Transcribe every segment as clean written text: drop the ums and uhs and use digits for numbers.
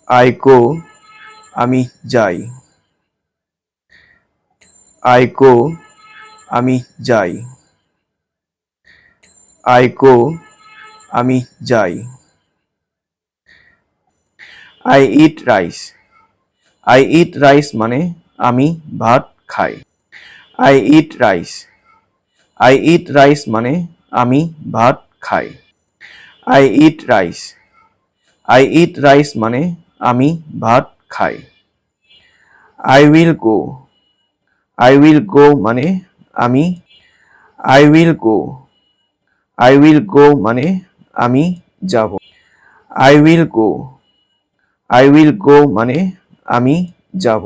I go আমি যাই। I go আমি যাই। I go আমি যাই। I eat rice I eat rice মানে আমি ভাত খাই। I eat rice I eat rice মানে আমি ভাত খাই। I eat rice I eat rice মানে আমি ভাত খাই। I will go I will go মানে আমি I will go I will go মানে আমি যাব। I will go I will go মানে আমি যাব।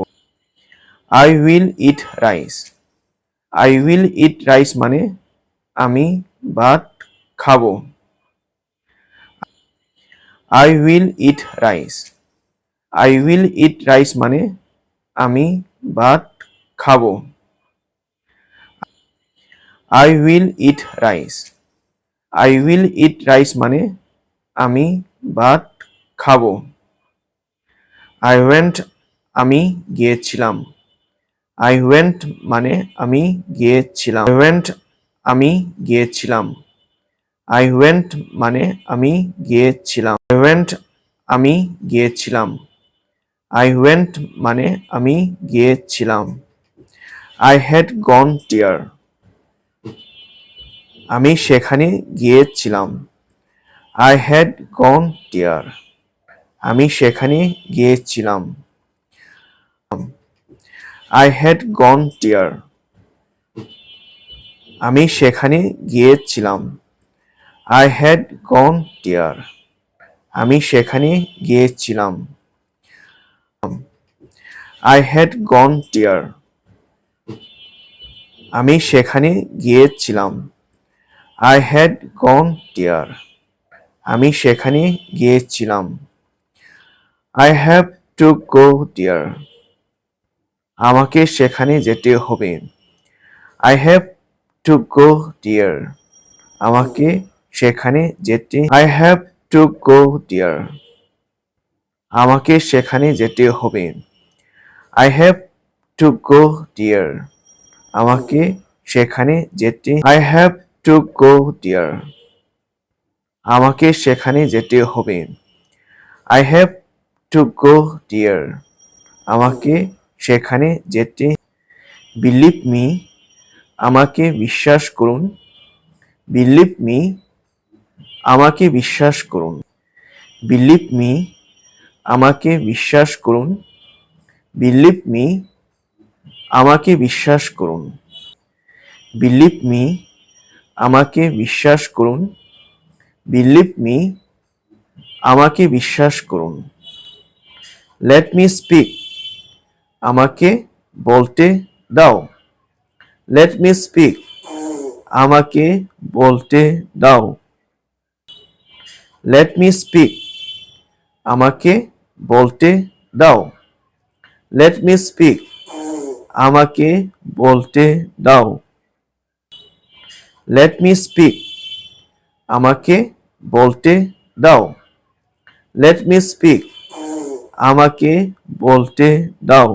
I will eat rice I will eat rice মানে আমি ভাত খাবো। I will eat rice I will eat rice মানে আমি ভাত খাবো। I will eat rice I will eat rice মানে আমি ভাত খাবো। I went আমি গিয়েছিলাম I went মানে আমি গিয়েছিলাম। I went আমি গিয়েছিলাম। I went মানে আমি গিয়েছিলাম। I went আমি গিয়েছিলাম। I went মানে আমি গিয়েছিলাম। I had gone there আমি সেখানে গিয়েছিলাম। I had gone there আমি সেখানে গিয়েছিলাম। I had gone there আমি সেখানে গিয়েছিলাম। I had gone there আমি সেখানে গিয়েছিলাম। I had gone there আমি সেখানে গিয়েছিলাম। I had gone there আমি সেখানে গিয়েছিলাম। I have to go there আমাকে সেখানে যেতে হবে। I have to go there আমাকে সেখানে যেতে I have to go there আমাকে সেখানে যেতে হবে। I have to go there আমাকে সেখানে যেতে I have to go there আমাকে সেখানে যেতে হবে। I have to go there আমাকে সেখানে যেতে Believe me আমাকে বিশ্বাস করুন। Believe me আমাকে বিশ্বাস করুন। Believe me আমাকে বিশ্বাস করুন। Believe me আমাকে বিশ্বাস করুন। Believe me আমাকে বিশ্বাস করুন। Believe me আমাকে বিশ্বাস করুন। Let me speak আমাকে বলতে দাও। Let me speak আমাকে বলতে দাও। Let me speak আমাকে বলতে দাও। Let me speak আমাকে বলতে দাও। Let me speak আমাকে বলতে দাও। Let me speak আমাকে বলতে দাও।